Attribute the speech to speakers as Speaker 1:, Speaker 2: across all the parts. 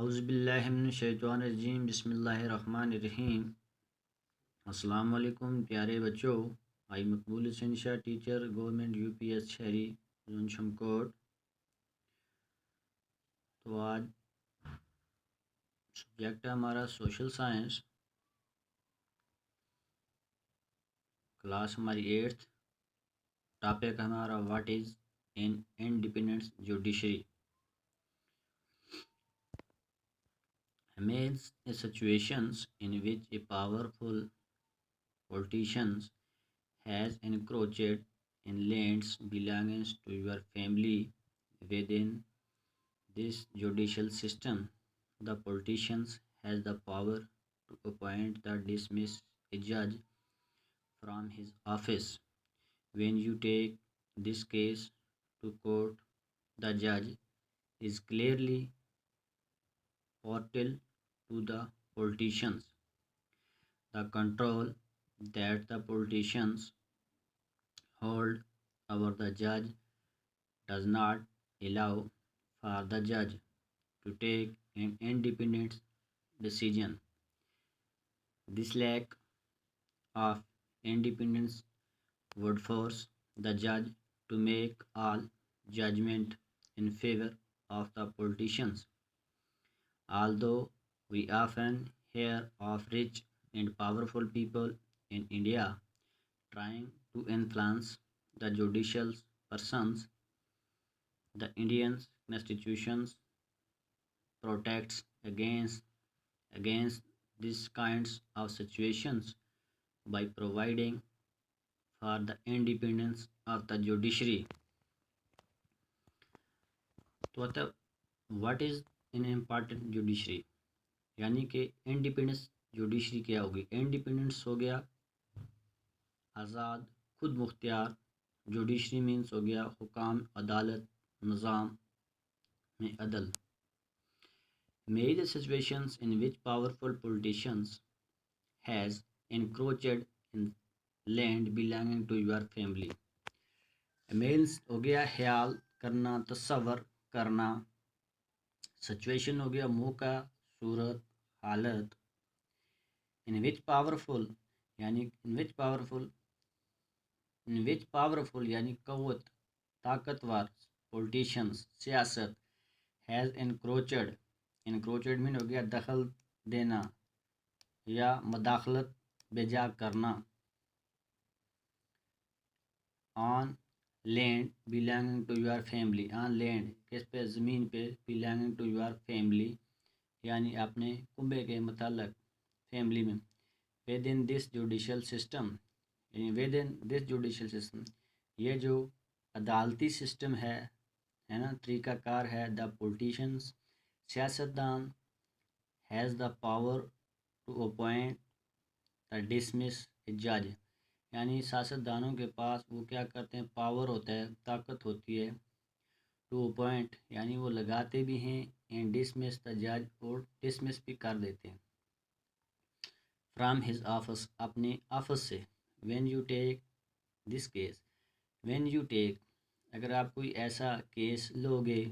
Speaker 1: औज़ुबिल्लाहिमिनश्शैतानिर्रजीम बिस्मिल्लाहिर्रहमानिर्रहीम। अस्सलाम वालेकुम प्यारे बच्चों। आई मकबूल Hussain Shah teacher government UPS शहरी जोन शमकोट। तो आज सब्जेक्ट है हमारा सोशल साइंस, क्लास हमारी 8th। टॉपिक हमारा what is an independent judiciary. Amidst situations in which a powerful politician has encroached in lands belonging to your family within this judicial system, the politician has the power to appoint or dismiss a judge from his office. When you take this case to court, the judge is clearly portal to the politicians. The control that the politicians hold over the judge does not allow for the judge to take an independent decision. This lack of independence would force the judge to make all judgment in favor of the politicians. Although we often hear of rich and powerful people in India trying to influence the judicial persons, the Indian Constitution protects against these kinds of situations by providing for the independence of the judiciary. तो मतलब what is in important judiciary, यानी कि independence judiciary क्या होगी। Independence हो गया आज़ाद खुद Mukhtiar, judiciary means हो गया हुकाम अदालत निज़ाम में अदल। May the situations in which powerful politicians has encroached in land belonging to your family, means हो गया ख्याल करना, तसव्वुर करना। सिचुएशन हो गया मौका, सूरत, हालत। इन विच पावरफुल यानी क़ुव्वत, ताकतवर, पॉलिटिशियंस सियासत, हैज़ एनक्रोचड मीन हो गया दखल देना या मदाखलत बेजा करना। On land belonging to your family, on land किस पे, ज़मीन पे, बिलोंगिंग टू योर फैमिली यानी अपने कुंबे के मतलब फैमिली में। Within this judicial system, within this judicial system, ये जो अदालती सिस्टम है ना, तरीक़ाकार है। द पॉलिटिशियंस सियासतदान has the power to appoint the dismiss जज, यानी सियासतदानों के पास वो क्या करते हैं, पावर होता है, ताकत होती है। टू अपॉइंट यानी वो लगाते भी हैं, एंड डिसमिस द जज, और डिसमिस भी कर देते हैं फ्राम हिज ऑफिस, अपने ऑफिस से। When you take this case, when you take अगर आप कोई ऐसा केस लोगे,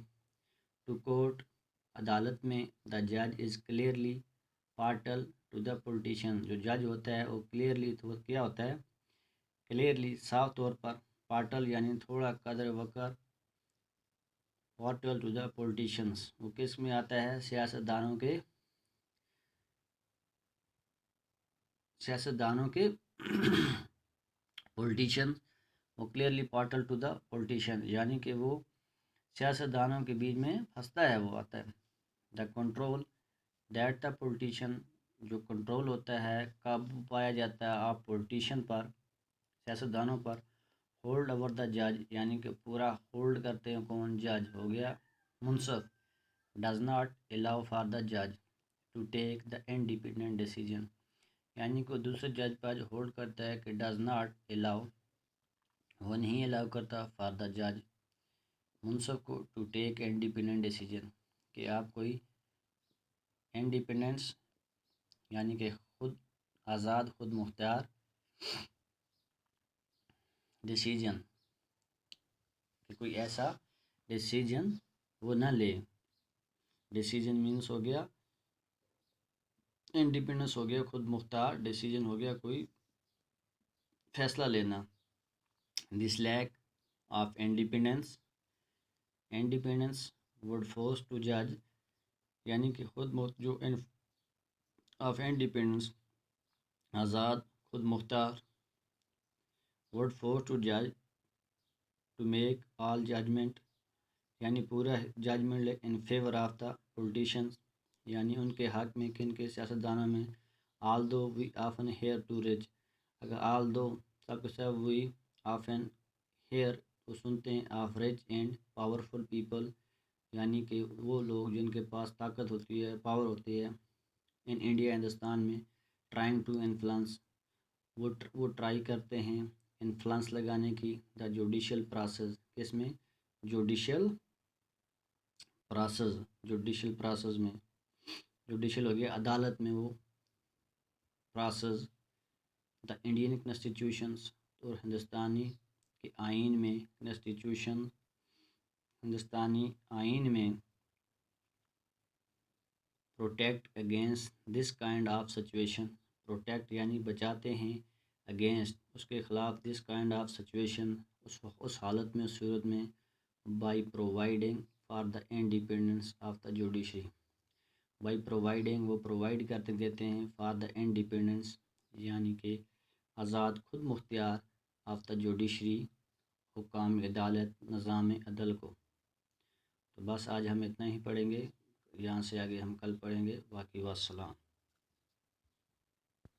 Speaker 1: टू कोर्ट अदालत में, द जज is clearly partial to the politician, जो जज होता है वो क्लियरली, तो क्या होता है, क्लियरली साफ तौर पर, पार्टल यानी थोड़ा कदर वकर, पार्टल टू द पॉलिटिशियंस वो किस में आता है, सियासतदानों के पॉलिटिशियन, वो clearly partial to the politician यानी कि वो सियासतदानों के बीच में फंसता है, वो आता है। The control that the politician, जो कंट्रोल होता है, काबू पाया जाता है आप पॉलिटिशियन पर, सियासतदानों पर। होल्ड ओवर द जज यानी कि पूरा होल्ड करते हैं कौन, जज हो गया मुंसफ। Does not allow for the जज to take the independent decision, यानी कि दूसरे जज पर होल्ड करता है कि डज नॉट अलाउ, वो नहीं अलाउ करता फॉर द जज मुंसफ को, टू टेक इंडिपेंडेंट डिसीजन, कि आप कोई इंडिपेंडेंस यानी कि खुद आज़ाद खुद मुख्तियार डिसीजन, कि कोई ऐसा डिसीजन वो न ले। डिसीजन मीन्स हो गया इंडिपेंडेंस, हो गया खुद मुख्तार, डिसीजन हो गया कोई फैसला लेना। This lack of independence, independence would force to जज, यानी कि खुद जो ऑफ इंडिपेंडेंस, आज़ाद खुद मुख्तार, वुड फोर्स टू जज टू मेक ऑल जजमेंट, यानी पूरा judgement in favour of the politicians, यानी उनके हक में किन के सियासतदानों में। Although we often hear to reach, अगर आल दो सब सब वी ऑफन हेयर तो सुनते हैं of rich and powerful people, यानी कि वो लोग जिनके पास ताकत होती है, पावर होती है, इन इंडिया हिंदुस्तान में, ट्राइंग टू इन्फ्लुएंस, वो ट्राई करते हैं इन्फ्लुएंस लगाने की, द जुडिशल प्रोसेस, किसमें, जुडिशल प्रोसेस, जुडिशल प्रोसेस में, जुडिशल हो गया अदालत में वो प्रोसेस, द इंडियन कॉन्स्टिट्यूशंस, और हिंदुस्तानी के आइन में, कॉन्स्टिट्यूशन हिंदुस्तानी आइन में, protect against this kind of situation, protect यानी बचाते हैं, अगेंस्ट उसके ख़िलाफ़, दिस काइंड ऑफ सिचुएशन उस हालत में, उस सूरत में, by providing for the independence of the judiciary, by providing वो प्रोवाइड करते देते हैं, फॉर द इंडिपेंडेंस यानी कि आज़ाद खुद मुख्तियार, ऑफ द जुडिशरी हुकाम अदालत, निज़ाम अदल को। तो बस आज हम इतना ही पढ़ेंगे, यहाँ से आगे हम कल पढ़ेंगे। बाकी वस्सलाम।